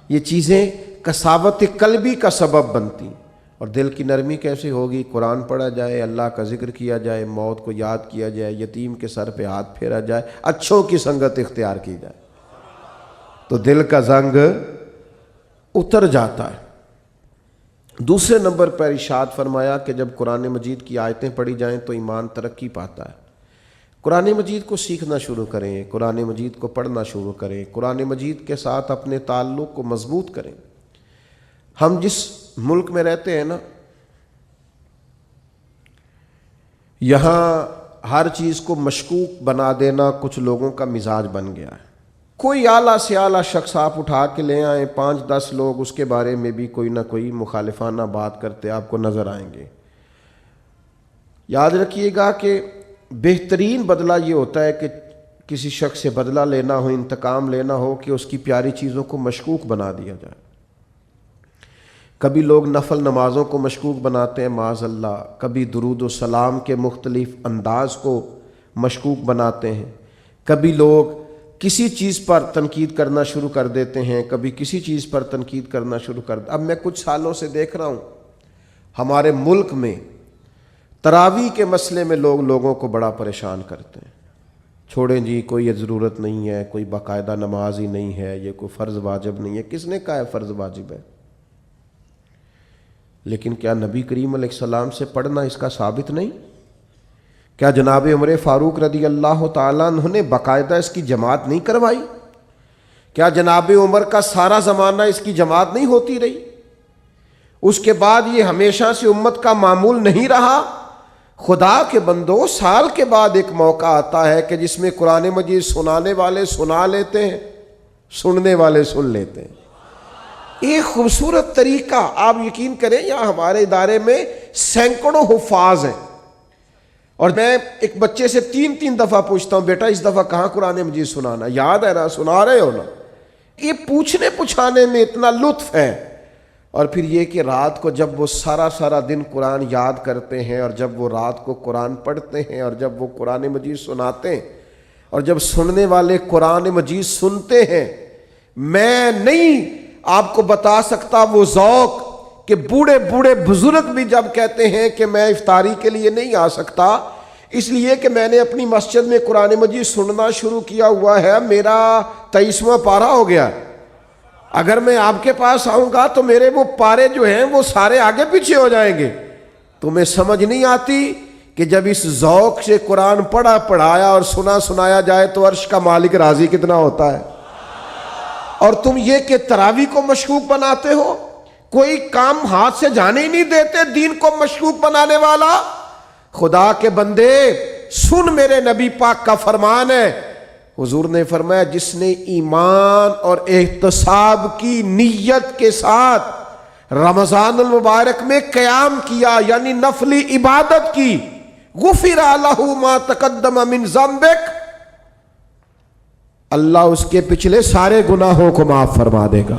Speaker 1: یہ چیزیں کساوت قلبی کا سبب بنتی، اور دل کی نرمی کیسے ہوگی؟ قرآن پڑھا جائے، اللہ کا ذکر کیا جائے، موت کو یاد کیا جائے، یتیم کے سر پہ ہاتھ پھیرا جائے، اچھوں کی سنگت اختیار کی جائے، تو دل کا زنگ اتر جاتا ہے۔ دوسرے نمبر پر ارشاد فرمایا کہ جب قرآن مجید کی آیتیں پڑھی جائیں تو ایمان ترقی پاتا ہے۔ قرآن مجید کو سیکھنا شروع کریں، قرآن مجید کو پڑھنا شروع کریں، قرآن مجید کے ساتھ اپنے تعلق کو مضبوط کریں۔ ہم جس ملک میں رہتے ہیں نا، یہاں ہر چیز کو مشکوک بنا دینا کچھ لوگوں کا مزاج بن گیا ہے۔ کوئی اعلیٰ سے اعلیٰ شخص آپ اٹھا کے لے آئیں، 5-10 لوگ اس کے بارے میں بھی کوئی نہ کوئی مخالفانہ بات کرتے آپ کو نظر آئیں گے۔ یاد رکھیے گا کہ بہترین بدلہ یہ ہوتا ہے کہ کسی شخص سے بدلہ لینا ہو، انتقام لینا ہو، کہ اس کی پیاری چیزوں کو مشکوک بنا دیا جائے۔ کبھی لوگ نفل نمازوں کو مشکوک بناتے ہیں معاذ اللہ، کبھی درود و سلام کے مختلف انداز کو مشکوک بناتے ہیں، کبھی لوگ کسی چیز پر تنقید کرنا شروع کر دیتے ہیں، کبھی کسی چیز پر تنقید کرنا شروع کر دیتے ہیں۔ اب میں کچھ سالوں سے دیکھ رہا ہوں ہمارے ملک میں تراویح کے مسئلے میں لوگوں کو بڑا پریشان کرتے ہیں۔ چھوڑیں جی، کوئی یہ ضرورت نہیں ہے، کوئی باقاعدہ نماز ہی نہیں ہے، یہ کوئی فرض واجب نہیں ہے۔ کس نے کہا ہے فرض واجب ہے؟ لیکن کیا نبی کریم علیہ السلام سے پڑھنا اس کا ثابت نہیں؟ کیا جناب عمر فاروق رضی اللہ تعالیٰ عنہ نے باقاعدہ اس کی جماعت نہیں کروائی؟ کیا جناب عمر کا سارا زمانہ اس کی جماعت نہیں ہوتی رہی؟ اس کے بعد یہ ہمیشہ سے امت کا معمول نہیں رہا؟ خدا کے بندو، سال کے بعد ایک موقع آتا ہے کہ جس میں قرآن مجید سنانے والے سنا لیتے ہیں، سننے والے سن لیتے ہیں۔ ایک خوبصورت طریقہ، آپ یقین کریں یہاں ہمارے ادارے میں سینکڑوں حفاظ ہیں، اور میں ایک بچے سے 3 دفعہ پوچھتا ہوں بیٹا اس دفعہ کہاں قرآن مجید سنانا، یاد ہے نا، سنا رہے ہو نا؟ یہ پوچھنے پچھانے میں اتنا لطف ہے۔ اور پھر یہ کہ رات کو جب وہ سارا دن قرآن یاد کرتے ہیں، اور جب وہ رات کو قرآن پڑھتے ہیں، اور جب وہ قرآن مجید سناتے ہیں، اور جب سننے والے قرآن مجید سنتے ہیں، میں نہیں آپ کو بتا سکتا وہ ذوق کہ بوڑھے بزرگ بھی جب کہتے ہیں کہ میں افطاری کے لیے نہیں آ سکتا اس لیے کہ میں نے اپنی مسجد میں قرآن مجید سننا شروع کیا ہوا ہے، میرا 23واں پارہ ہو گیا، اگر میں آپ کے پاس آؤں گا تو میرے وہ پارے جو ہیں وہ سارے آگے پیچھے ہو جائیں گے۔ تمہیں سمجھ نہیں آتی کہ جب اس ذوق سے قرآن پڑھایا اور سنایا جائے تو عرش کا مالک راضی کتنا ہوتا ہے؟ اور تم یہ کہ تراویح کو مشکوک بناتے ہو، کوئی کام ہاتھ سے جانے ہی نہیں دیتے دین کو مشکوک بنانے والا۔ خدا کے بندے سن، میرے نبی پاک کا فرمان ہے، حضور نے فرمایا جس نے ایمان اور احتساب کی نیت کے ساتھ رمضان المبارک میں قیام کیا، یعنی نفلی عبادت کی، غفر لہ ما تقدم من ذنبک، اللہ اس کے پچھلے سارے گناہوں کو معاف فرما دے گا۔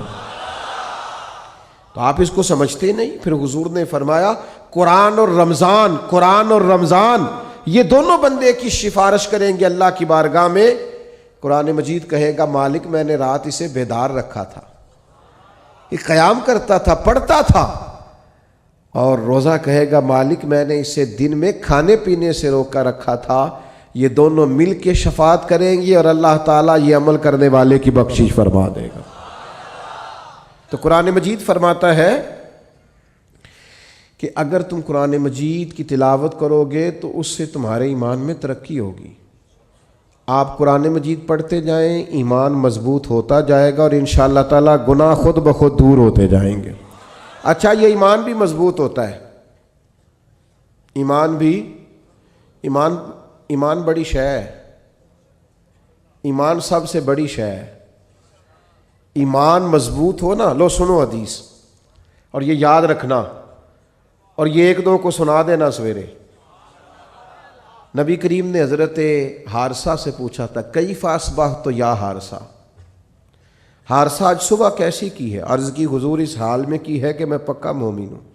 Speaker 1: تو آپ اس کو سمجھتے نہیں؟ پھر حضور نے فرمایا قرآن اور رمضان، قرآن اور رمضان یہ دونوں بندے کی سفارش کریں گے اللہ کی بارگاہ میں۔ قرآن مجید کہے گا مالک میں نے رات اسے بیدار رکھا تھا، یہ قیام کرتا تھا، پڑھتا تھا، اور روزہ کہے گا مالک میں نے اسے دن میں کھانے پینے سے روکا رکھا تھا۔ یہ دونوں مل کے شفاعت کریں گے اور اللہ تعالیٰ یہ عمل کرنے والے کی بخشش فرما دے گا۔ تو قرآن مجید فرماتا ہے کہ اگر تم قرآن مجید کی تلاوت کرو گے تو اس سے تمہارے ایمان میں ترقی ہوگی۔ آپ قرآن مجید پڑھتے جائیں، ایمان مضبوط ہوتا جائے گا اور انشاءاللہ تعالیٰ گناہ خود بخود دور ہوتے جائیں گے۔ اچھا، یہ ایمان بھی مضبوط ہوتا ہے، ایمان بڑی شے ہے، ایمان سب سے بڑی شے ہے۔ ایمان مضبوط ہو نا، لو سنو حدیث اور یہ یاد رکھنا، اور یہ ایک دو کو سنا دینا سویرے۔ نبی کریم نے حضرت حارثہ سے پوچھا تھا کیف اصبحت یا حارثہ، حارثہ آج صبح کیسی کی ہے؟ عرض کی حضور اس حال میں کی ہے کہ میں پکا مومن ہوں۔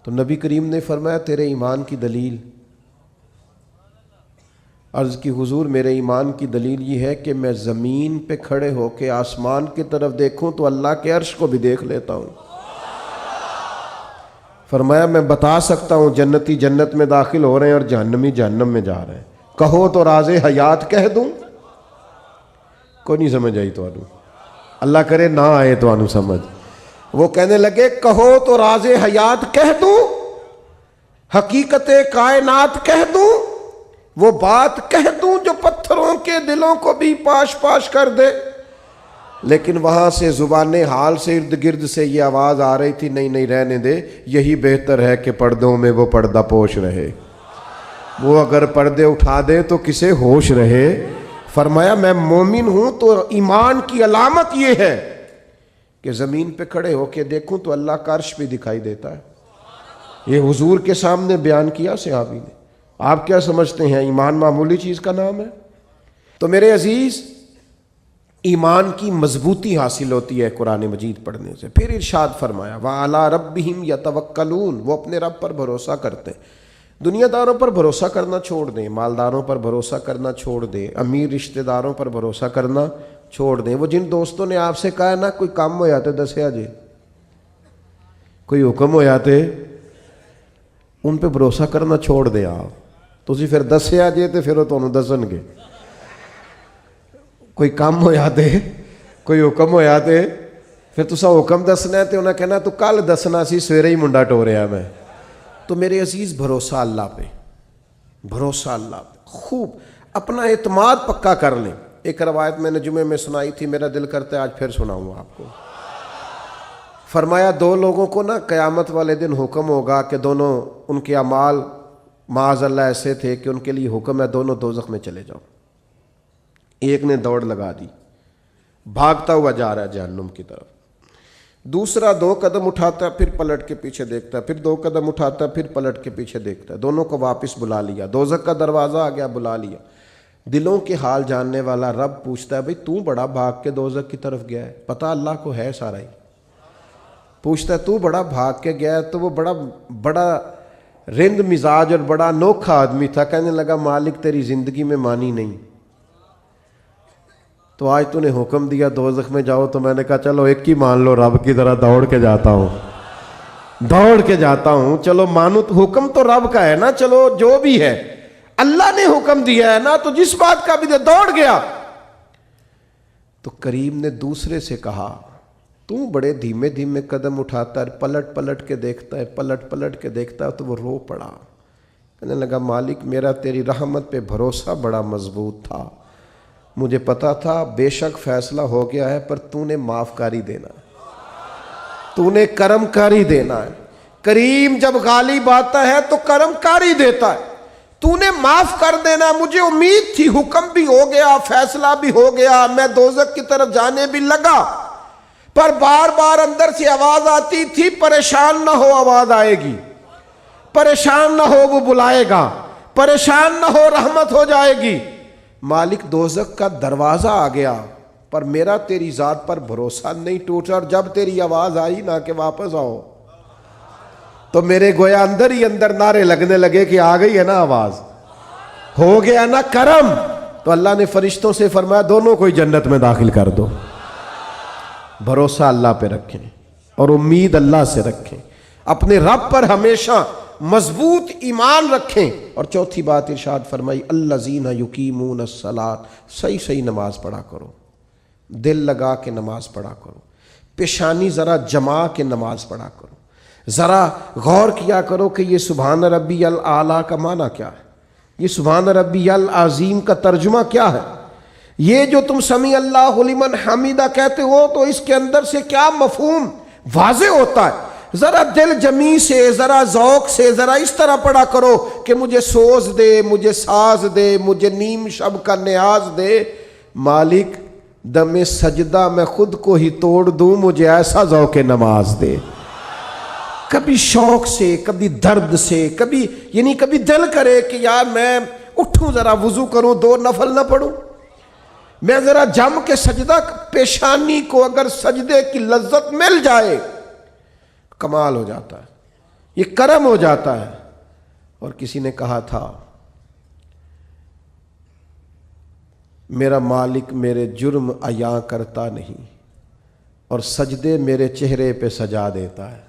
Speaker 1: تو نبی کریم نے فرمایا تیرے ایمان کی دلیل؟ عرض کی حضور میرے ایمان کی دلیل یہ ہے کہ میں زمین پہ کھڑے ہو کے آسمان کی طرف دیکھوں تو اللہ کے عرش کو بھی دیکھ لیتا ہوں۔ فرمایا میں بتا سکتا ہوں جنتی جنت میں داخل ہو رہے ہیں اور جہنمی جہنم میں جا رہے ہیں، کہو تو راز حیات کہہ دوں؟ کوئی نہیں سمجھ آئی تو آنو، اللہ کرے نہ آئے تو آنو سمجھ۔ وہ کہنے لگے کہو تو راز حیات کہہ دوں، حقیقت کائنات کہہ دوں، وہ بات کہہ دوں جو پتھروں کے دلوں کو بھی پاش پاش کر دے۔ لیکن وہاں سے زبان حال سے ارد گرد سے یہ آواز آ رہی تھی نہیں رہنے دے، یہی بہتر ہے کہ پردوں میں وہ پردہ پوش رہے، وہ اگر پردے اٹھا دے تو کسے ہوش رہے۔ فرمایا میں مومن ہوں تو ایمان کی علامت یہ ہے کہ زمین پہ کھڑے ہو کے دیکھوں تو اللہ کا عرش بھی دکھائی دیتا ہے۔ یہ حضور کے سامنے بیان کیا صحابی نے۔ آپ کیا سمجھتے ہیں ایمان معمولی چیز کا نام ہے؟ تو میرے عزیز، ایمان کی مضبوطی حاصل ہوتی ہے قرآن مجید پڑھنے سے۔ پھر ارشاد فرمایا وَعَلَىٰ رَبِّهِمْ يَتَوَكَّلُونَ، وہ اپنے رب پر بھروسہ کرتے ہیں۔ دنیا داروں پر بھروسہ کرنا چھوڑ دیں، مالداروں پر بھروسہ کرنا چھوڑ دیں، امیر رشتہ داروں پر بھروسہ کرنا چھوڑ دیں۔ وہ جن دوستوں نے آپ سے کہا نا کوئی کام ہو جاتے دسیا جی، کوئی حکم ہو جاتے، ان پہ بھروسہ کرنا چھوڑ دیں آپ۔ تسی پھر دسیا جے تو پھر وہ تمہیں دسن گے۔ کوئی کام ہو جاتے، کوئی حکم ہو جاتے، پھر تسا حکم دسنا ہے تو انہیں کہنا تو کل دسنا سی، سویرے ہی منڈا ٹوریا میں۔ تو میرے عزیز بھروسہ اللہ پہ، بھروسہ اللہ پہ، خوب اپنا اعتماد پکا کر لیں۔ ایک روایت میں نے جمعے میں سنائی تھی، میرا دل کرتا ہے آج پھر سناؤں گا آپ کو۔ فرمایا دو لوگوں کو نا قیامت والے دن حکم ہوگا کہ دونوں، ان کے اعمال معاذ اللہ ایسے تھے کہ ان کے لیے حکم ہے دونوں دوزخ میں چلے جاؤ۔ ایک نے دوڑ لگا دی، بھاگتا ہوا جا رہا ہے جہنم کی طرف، دوسرا 2 قدم اٹھاتا ہے پھر پلٹ کے پیچھے دیکھتا ہے، پھر 2 قدم اٹھاتا ہے پھر پلٹ کے پیچھے دیکھتا ہے، دونوں کو واپس بلا لیا، دوزخ کا دروازہ آ گیا، بلا لیا۔ دلوں کے حال جاننے والا رب پوچھتا ہے بھئی تو بڑا بھاگ کے دوزخ کی طرف گیا ہے؟ پتہ اللہ کو ہے سارا ہی۔ پوچھتا ہے تو بڑا بھاگ کے گیا ہے؟ تو وہ بڑا رند مزاج اور بڑا انوکھا آدمی تھا، کہنے لگا مالک تیری زندگی میں مانی نہیں، تو آج تو نے حکم دیا دوزخ میں جاؤ، تو میں نے کہا چلو ایک ہی مان لو، رب کی طرح دوڑ کے جاتا ہوں، چلو مانو، حکم تو رب کا ہے نا، چلو جو بھی ہے اللہ نے حکم دیا ہے نا، تو جس بات کا بھی دے دوڑ گیا۔ تو کریم نے دوسرے سے کہا تو بڑے دھیمے دھیمے قدم اٹھاتا ہے، پلٹ پلٹ کے دیکھتا ہے، تو وہ رو پڑا، کہنے لگا مالک میرا تیری رحمت پہ بھروسہ بڑا مضبوط تھا، مجھے پتا تھا بے شک فیصلہ ہو گیا ہے، پر تو نے معاف کاری دینا، تو نے کرم کاری دینا ہے۔ کریم جب غالب آتا ہے تو کرم کاری دیتا ہے، تو نے معاف کر دینا۔ مجھے امید تھی، حکم بھی ہو گیا، فیصلہ بھی ہو گیا، میں دوزخ کی طرف جانے بھی لگا، پر بار بار اندر سے آواز آتی تھی پریشان نہ ہو، آواز آئے گی، پریشان نہ ہو وہ بلائے گا، پریشان نہ ہو رحمت ہو جائے گی۔ مالک دوزخ کا دروازہ آ گیا پر میرا تیری ذات پر بھروسہ نہیں ٹوٹا، اور جب تیری آواز آئی نہ کہ واپس آؤ تو میرے گویا اندر ہی اندر نعرے لگنے لگے کہ آ گئی ہے نا آواز، ہو گیا نا کرم۔ تو اللہ نے فرشتوں سے فرمایا دونوں کو ہی جنت میں داخل کر دو۔ بھروسہ اللہ پہ رکھیں اور امید اللہ سے رکھیں، اپنے رب پر ہمیشہ مضبوط ایمان رکھیں۔ اور چوتھی بات ارشاد فرمائی الذین یقیمون الصلاۃ، صحیح نماز پڑھا کرو، دل لگا کے نماز پڑھا کرو، پیشانی ذرا جما کے نماز پڑھا کرو، ذرا غور کیا کرو کہ یہ سبحان ربی الاعلیٰ کا معنی کیا ہے، یہ سبحان ربی العظیم کا ترجمہ کیا ہے، یہ جو تم سمیع اللہ لمن حمیدہ کہتے ہو تو اس کے اندر سے کیا مفہوم واضح ہوتا ہے۔ ذرا دل جمی سے، ذرا ذوق سے، ذرا اس طرح پڑھا کرو کہ مجھے سوز دے، مجھے ساز دے، مجھے نیم شب کا نیاز دے، مالک دم سجدہ میں خود کو ہی توڑ دوں، مجھے ایسا ذوق نماز دے۔ کبھی شوق سے، کبھی درد سے، کبھی دل کرے کہ یار میں اٹھوں ذرا وضو کروں، 2 نفل نہ پڑھوں، میں ذرا جم کے سجدہ، پیشانی کو اگر سجدے کی لذت مل جائے کمال ہو جاتا ہے، یہ کرم ہو جاتا ہے۔ اور کسی نے کہا تھا میرا مالک میرے جرم عیاں کرتا نہیں اور سجدے میرے چہرے پہ سجا دیتا ہے۔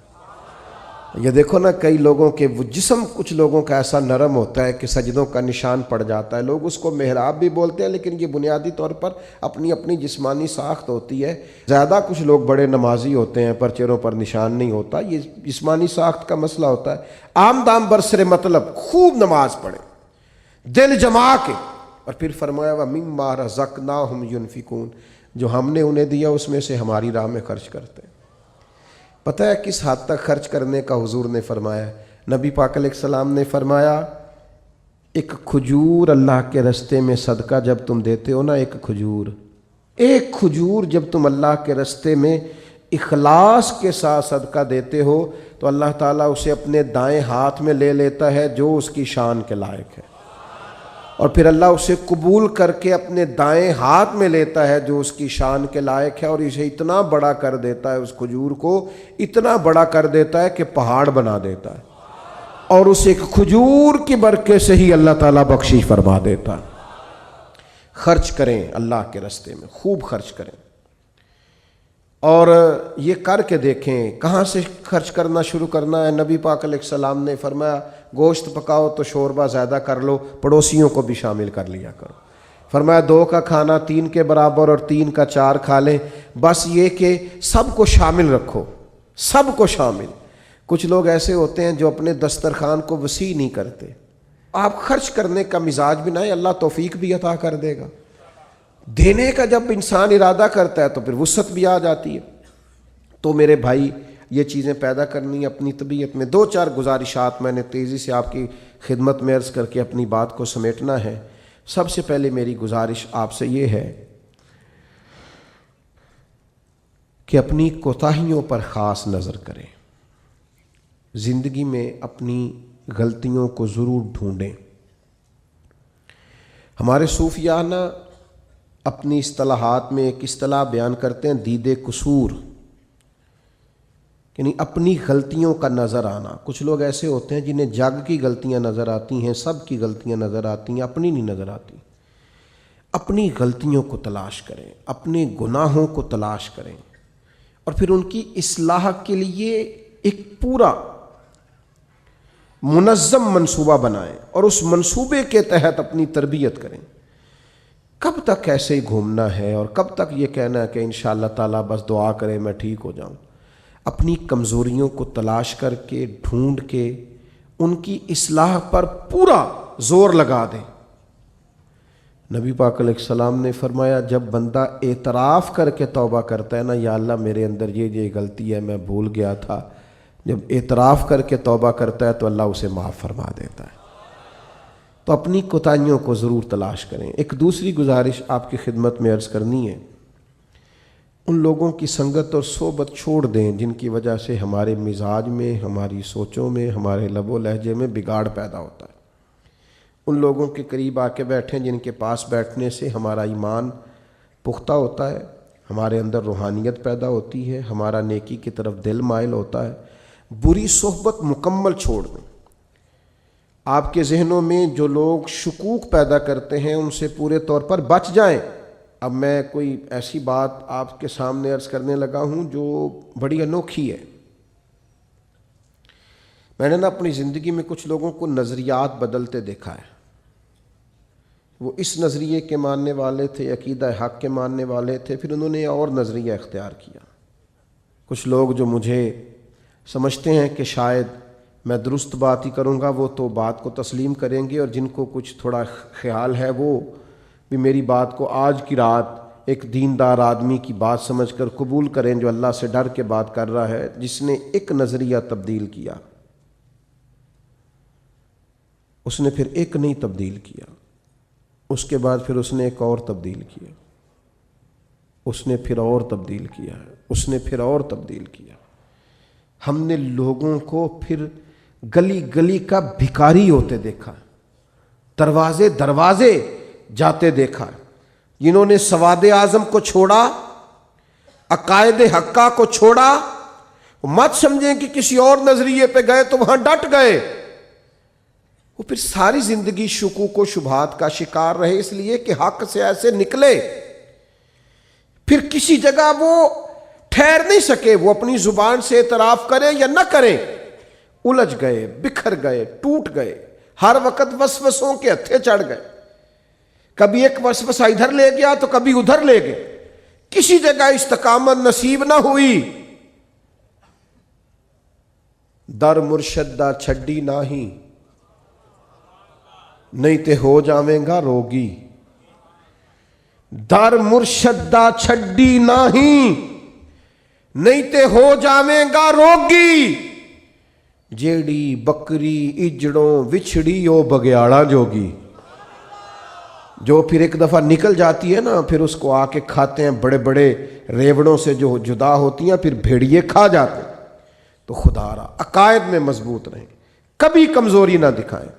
Speaker 1: یہ دیکھو نا کئی لوگوں کے وہ جسم کچھ لوگوں کا ایسا نرم ہوتا ہے کہ سجدوں کا نشان پڑ جاتا ہے، لوگ اس کو محراب بھی بولتے ہیں، لیکن یہ بنیادی طور پر اپنی اپنی جسمانی ساخت ہوتی ہے۔ زیادہ کچھ لوگ بڑے نمازی ہوتے ہیں پر چہروں پر نشان نہیں ہوتا، یہ جسمانی ساخت کا مسئلہ ہوتا ہے۔ عام دام برسر مطلب خوب نماز پڑھیں دل جما کے، اور پھر فرمایا وَمِمَّا رَزَقْنَاهُمْ يُنْفِقُونَ، جو ہم نے انہیں دیا اس میں سے ہماری راہ میں خرچ کرتے ہیں۔ پتہ ہے کس حد تک خرچ کرنے کا حضور نے فرمایا؟ نبی پاک علیہ السلام نے فرمایا ایک کھجور اللہ کے رستے میں صدقہ جب تم دیتے ہو نا، ایک کھجور جب تم اللہ کے رستے میں اخلاص کے ساتھ صدقہ دیتے ہو تو اللہ تعالیٰ اسے اپنے دائیں ہاتھ میں لے لیتا ہے جو اس کی شان کے لائق ہے، اور پھر اللہ اسے قبول کر کے اپنے دائیں ہاتھ میں لیتا ہے جو اس کی شان کے لائق ہے، اور اسے اتنا بڑا کر دیتا ہے، اس کھجور کو اتنا بڑا کر دیتا ہے کہ پہاڑ بنا دیتا ہے، اور اس ایک کھجور کی برکت سے ہی اللہ تعالیٰ بخشش فرما دیتا ہے۔ خرچ کریں اللہ کے راستے میں، خوب خرچ کریں، اور یہ کر کے دیکھیں کہاں سے خرچ کرنا شروع کرنا ہے۔ نبی پاک علیہ السلام نے فرمایا گوشت پکاؤ تو شوربہ زیادہ کر لو، پڑوسیوں کو بھی شامل کر لیا کرو۔ فرمایا 2 کا کھانا 3 کے برابر اور 3 کا 4 کھا لیں، بس یہ کہ سب کو شامل رکھو، سب کو شامل۔ کچھ لوگ ایسے ہوتے ہیں جو اپنے دسترخوان کو وسیع نہیں کرتے۔ آپ خرچ کرنے کا مزاج بھی نہ ہے، اللہ توفیق بھی عطا کر دے گا۔ دینے کا جب انسان ارادہ کرتا ہے تو پھر وسعت بھی آ جاتی ہے۔ تو میرے بھائی یہ چیزیں پیدا کرنی اپنی طبیعت میں۔ 2-4 گزارشات میں نے تیزی سے آپ کی خدمت میں عرض کر کے اپنی بات کو سمیٹنا ہے۔ سب سے پہلے میری گزارش آپ سے یہ ہے کہ اپنی کوتاہیوں پر خاص نظر کریں، زندگی میں اپنی غلطیوں کو ضرور ڈھونڈیں۔ ہمارے صوفیانہ اپنی اصطلاحات میں ایک اصطلاح بیان کرتے ہیں دید قصور، یعنی اپنی غلطیوں کا نظر آنا۔ کچھ لوگ ایسے ہوتے ہیں جنہیں جگ کی غلطیاں نظر آتی ہیں، سب کی غلطیاں نظر آتی ہیں، اپنی نہیں نظر آتی۔ اپنی غلطیوں کو تلاش کریں، اپنے گناہوں کو تلاش کریں، اور پھر ان کی اصلاح کے لیے ایک پورا منظم منصوبہ بنائیں، اور اس منصوبے کے تحت اپنی تربیت کریں۔ کب تک ایسے ہی گھومنا ہے اور کب تک یہ کہنا ہے کہ انشاءاللہ تعالیٰ بس دعا کرے میں ٹھیک ہو جاؤں؟ اپنی کمزوریوں کو تلاش کر کے ڈھونڈ کے ان کی اصلاح پر پورا زور لگا دیں۔ نبی پاک علیہ السلام نے فرمایا جب بندہ اعتراف کر کے توبہ کرتا ہے نا، یا اللہ میرے اندر یہ غلطی ہے میں بھول گیا تھا، جب اعتراف کر کے توبہ کرتا ہے تو اللہ اسے معاف فرما دیتا ہے۔ تو اپنی کوتاہیوں کو ضرور تلاش کریں۔ ایک دوسری گزارش آپ کی خدمت میں عرض کرنی ہے ان لوگوں کی سنگت اور صحبت چھوڑ دیں جن کی وجہ سے ہمارے مزاج میں، ہماری سوچوں میں، ہمارے لب و لہجے میں بگاڑ پیدا ہوتا ہے۔ ان لوگوں کے قریب آ کے بیٹھیں جن کے پاس بیٹھنے سے ہمارا ایمان پختہ ہوتا ہے، ہمارے اندر روحانیت پیدا ہوتی ہے، ہمارا نیکی کی طرف دل مائل ہوتا ہے۔ بری صحبت مکمل چھوڑ دیں۔ آپ کے ذہنوں میں جو لوگ شکوک پیدا کرتے ہیں ان سے پورے طور پر بچ جائیں۔ اب میں کوئی ایسی بات آپ کے سامنے عرض کرنے لگا ہوں جو بڑی انوکھی ہے۔ میں نے اپنی زندگی میں کچھ لوگوں کو نظریات بدلتے دیکھا ہے۔ وہ اس نظریے کے ماننے والے تھے، عقیدہ حق کے ماننے والے تھے، پھر انہوں نے اور نظریہ اختیار کیا۔ کچھ لوگ جو مجھے سمجھتے ہیں کہ شاید میں درست بات ہی کروں گا، وہ تو بات کو تسلیم کریں گے، اور جن کو کچھ تھوڑا خیال ہے وہ بھی میری بات کو آج کی رات ایک دیندار آدمی کی بات سمجھ کر قبول کریں جو اللہ سے ڈر کے بات کر رہا ہے، جس نے ایک نظریہ تبدیل کیا، اس نے پھر ایک نہیں تبدیل کیا، اس کے بعد پھر اس نے ایک اور تبدیل کیا، اس نے پھر اور تبدیل کیا، اس نے پھر اور تبدیل کیا۔ ہم نے لوگوں کو پھر گلی گلی کا بھکاری ہوتے دیکھا، دروازے دروازے جاتے دیکھا۔ جنہوں نے سواد اعظم کو چھوڑا، عقائد حقہ کو چھوڑا، مت سمجھیں کہ کسی اور نظریے پہ گئے تو وہاں ڈٹ گئے، وہ پھر ساری زندگی شکوک و شبہات کا شکار رہے، اس لیے کہ حق سے ایسے نکلے، پھر کسی جگہ وہ ٹھہر نہیں سکے، وہ اپنی زبان سے اعتراف کریں یا نہ کریں، الجھ گئے، بکھر گئے، ٹوٹ گئے، ہر وقت وسوسوں کے ہتھے چڑھ گئے، کبھی ایک وسوسہ ادھر لے گیا تو کبھی ادھر لے گئے، کسی جگہ استقامت نصیب نہ ہوئی۔ در مرشد دا چھڈی نہیں، نہیں تے ہو جاویں گا روگی۔ در مرشد دا چھڈی نہیں، نہیں تے ہو جاویں گا روگی۔ جیڑی بکری اجڑوں وچھڑی او بگیاڑا جوگی۔ جو پھر ایک دفعہ نکل جاتی ہے نا، پھر اس کو آ کے کھاتے ہیں، بڑے بڑے ریوڑوں سے جو جدا ہوتی ہیں پھر بھیڑیے کھا جاتے ہیں۔ تو خدا را عقائد میں مضبوط رہیں، کبھی کمزوری نہ دکھائیں۔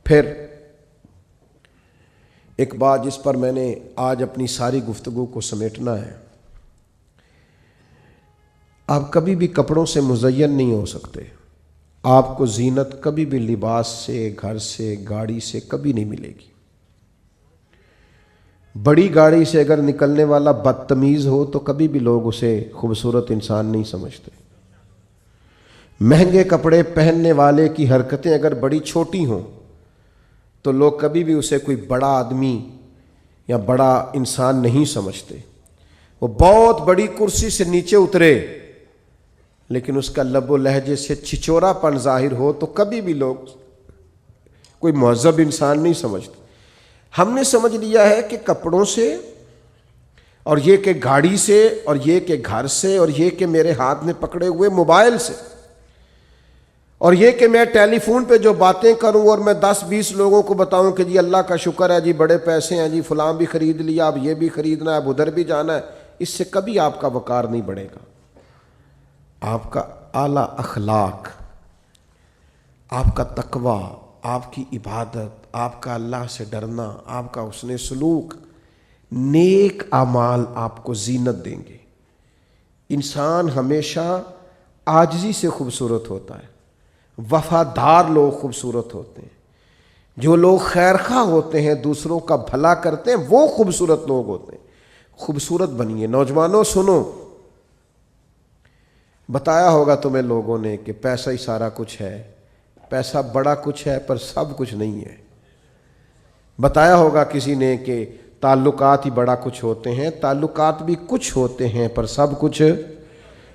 Speaker 1: پھر ایک بات جس پر میں نے آج اپنی ساری گفتگو کو سمیٹنا ہے، آپ کبھی بھی کپڑوں سے مزین نہیں ہو سکتے، آپ کو زینت کبھی بھی لباس سے، گھر سے، گاڑی سے کبھی نہیں ملے گی۔ بڑی گاڑی سے اگر نکلنے والا بدتمیز ہو تو کبھی بھی لوگ اسے خوبصورت انسان نہیں سمجھتے۔ مہنگے کپڑے پہننے والے کی حرکتیں اگر بڑی چھوٹی ہوں تو لوگ کبھی بھی اسے کوئی بڑا آدمی یا بڑا انسان نہیں سمجھتے۔ وہ بہت بڑی کرسی سے نیچے اترے لیکن اس کا لب و لہجے سے چھچورا پن ظاہر ہو تو کبھی بھی لوگ کوئی مہذب انسان نہیں سمجھتے۔ ہم نے سمجھ لیا ہے کہ کپڑوں سے، اور یہ کہ گاڑی سے، اور یہ کہ گھر سے، اور یہ کہ میرے ہاتھ میں پکڑے ہوئے موبائل سے، اور یہ کہ میں ٹیلی فون پہ جو باتیں کروں اور میں 10-20 لوگوں کو بتاؤں کہ جی اللہ کا شکر ہے، جی بڑے پیسے ہیں، جی فلاں بھی خرید لیا، اب یہ بھی خریدنا ہے، اب ادھر بھی جانا ہے، اس سے کبھی آپ کا وقار نہیں بڑھے گا۔ آپ کا اعلیٰ اخلاق، آپ کا تقوی، آپ کی عبادت، آپ کا اللہ سے ڈرنا، آپ کا حسن سلوک، نیک اعمال آپ کو زینت دیں گے۔ انسان ہمیشہ عاجزی سے خوبصورت ہوتا ہے، وفادار لوگ خوبصورت ہوتے ہیں، جو لوگ خیرخواہ ہوتے ہیں، دوسروں کا بھلا کرتے ہیں، وہ خوبصورت لوگ ہوتے ہیں۔ خوبصورت بنیے۔ نوجوانوں سنو، بتایا ہوگا تمہیں لوگوں نے کہ پیسہ ہی سارا کچھ ہے، پیسہ بڑا کچھ ہے پر سب کچھ نہیں ہے۔ بتایا ہوگا کسی نے کہ تعلقات ہی بڑا کچھ ہوتے ہیں، تعلقات بھی کچھ ہوتے ہیں پر سب کچھ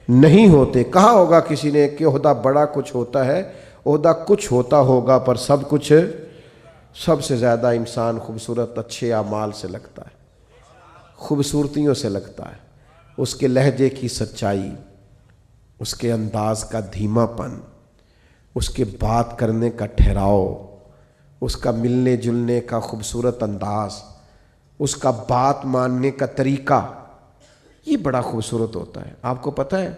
Speaker 1: نہیں ہوتے۔ کہا ہوگا کسی نے کہ عہدہ بڑا کچھ ہوتا ہے، عہدہ کچھ ہوتا ہوگا پر سب کچھ۔ سب سے زیادہ انسان خوبصورت اچھے اعمال سے لگتا ہے، خوبصورتیوں سے لگتا ہے، اس کے لہجے کی سچائی، اس کے انداز کا دھیما پن، اس کے بات کرنے کا ٹھہراؤ، اس کا ملنے جلنے کا خوبصورت انداز، اس کا بات ماننے کا طریقہ، یہ بڑا خوبصورت ہوتا ہے. آپ کو پتہ ہے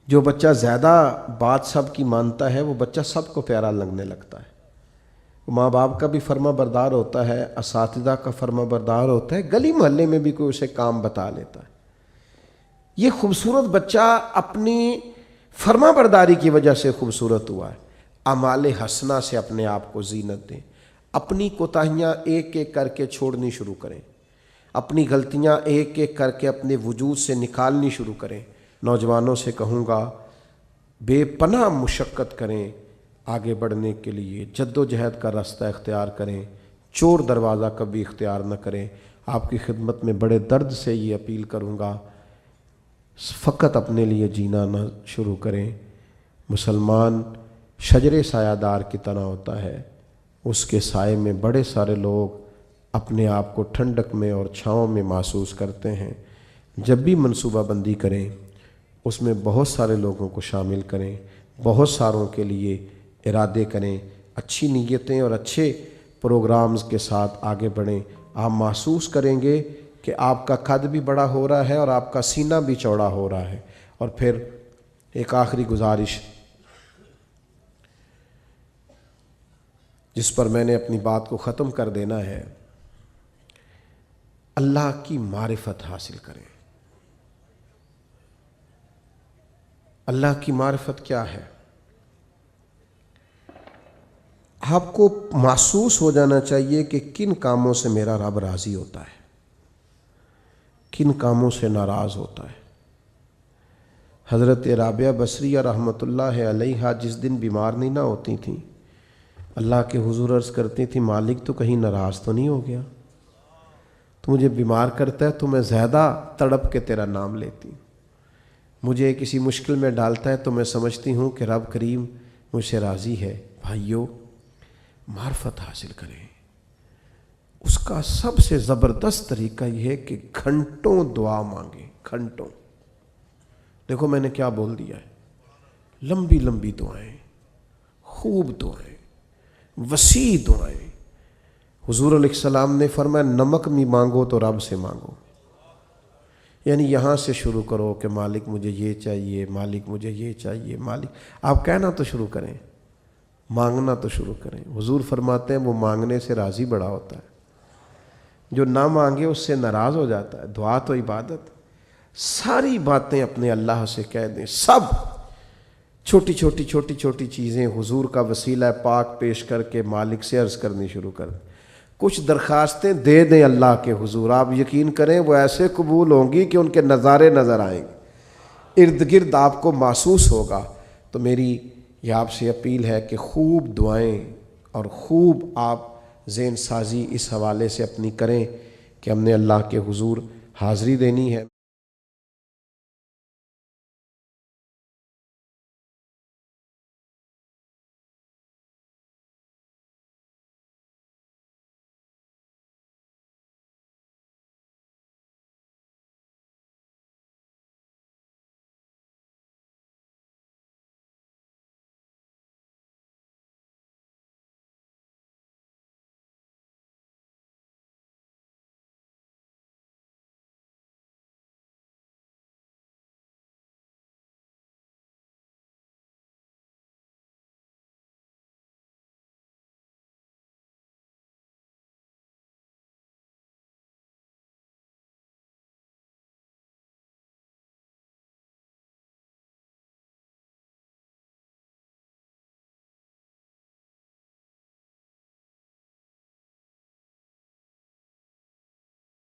Speaker 1: جو بچہ زیادہ بات سب کی مانتا ہے وہ بچہ سب کو پیارا لگنے لگتا ہے. ماں باپ کا بھی فرما بردار ہوتا ہے, اساتذہ کا فرما بردار ہوتا ہے, گلی محلے میں بھی کوئی اسے کام بتا لیتا ہے. یہ خوبصورت بچہ اپنی فرما برداری کی وجہ سے خوبصورت ہوا ہے. اعمال حسنہ سے اپنے آپ کو زینت دیں, اپنی کوتاہیاں ایک ایک کر کے چھوڑنی شروع کریں, اپنی غلطیاں ایک ایک کر کے اپنے وجود سے نکالنی شروع کریں. نوجوانوں سے کہوں گا بے پناہ مشقت کریں, آگے بڑھنے کے لیے جد و جہد کا راستہ اختیار کریں, چور دروازہ کبھی اختیار نہ کریں. آپ کی خدمت میں بڑے درد سے یہ اپیل کروں گا, فقط اپنے لیے جینا نہ شروع کریں. مسلمان شجر سایہ دار کی طرح ہوتا ہے, اس کے سائے میں بڑے سارے لوگ اپنے آپ کو ٹھنڈک میں اور چھاؤں میں محسوس کرتے ہیں. جب بھی منصوبہ بندی کریں اس میں بہت سارے لوگوں کو شامل کریں, بہت ساروں کے لیے ارادے کریں, اچھی نیتیں اور اچھے پروگرامز کے ساتھ آگے بڑھیں. آپ محسوس کریں گے کہ آپ کا قد بھی بڑا ہو رہا ہے اور آپ کا سینہ بھی چوڑا ہو رہا ہے. اور پھر ایک آخری گزارش جس پر میں نے اپنی بات کو ختم کر دینا ہے, اللہ کی معرفت حاصل کریں. اللہ کی معرفت کیا ہے؟ آپ کو محسوس ہو جانا چاہیے کہ کن کاموں سے میرا رب راضی ہوتا ہے, کن کاموں سے ناراض ہوتا ہے. حضرت رابعہ بصریہ رحمۃ اللہ علیہا جس دن بیمار نہیں نہ ہوتی تھیں, اللہ کے حضور عرض کرتی تھی مالک تو کہیں ناراض تو نہیں ہو گیا, تو مجھے بیمار کرتا ہے تو میں زیادہ تڑپ کے تیرا نام لیتی ہوں, مجھے کسی مشکل میں ڈالتا ہے تو میں سمجھتی ہوں کہ رب کریم مجھ سے راضی ہے. بھائیو, معرفت حاصل کریں. اس کا سب سے زبردست طریقہ یہ ہے کہ گھنٹوں دعا مانگیں, گھنٹوں. دیکھو میں نے کیا بول دیا ہے, لمبی لمبی دعائیں, خوب دعائیں, وسیع دعائیں. حضور علیہ السلام نے فرمایا نمک بھی مانگو تو رب سے مانگو. یعنی یہاں سے شروع کرو کہ مالک مجھے یہ چاہیے, مالک مجھے یہ چاہیے, مالک. آپ کہنا تو شروع کریں, مانگنا تو شروع کریں. حضور فرماتے ہیں وہ مانگنے سے راضی بڑا ہوتا ہے, جو نہ مانگے اس سے ناراض ہو جاتا ہے. دعا تو عبادت. ساری باتیں اپنے اللہ سے کہہ دیں, سب چھوٹی چھوٹی چھوٹی چھوٹی چیزیں حضور کا وسیلہ پاک پیش کر کے مالک سے عرض کرنی شروع کر دیں. کچھ درخواستیں دے دیں اللہ کے حضور, آپ یقین کریں وہ ایسے قبول ہوں گی کہ ان کے نظارے نظر آئیں گے, ارد گرد آپ کو محسوس ہوگا. تو میری یہ آپ سے اپیل ہے کہ خوب دعائیں اور خوب آپ ذہن سازی اس حوالے سے اپنی کریں کہ ہم نے اللہ کے حضور حاضری دینی ہے.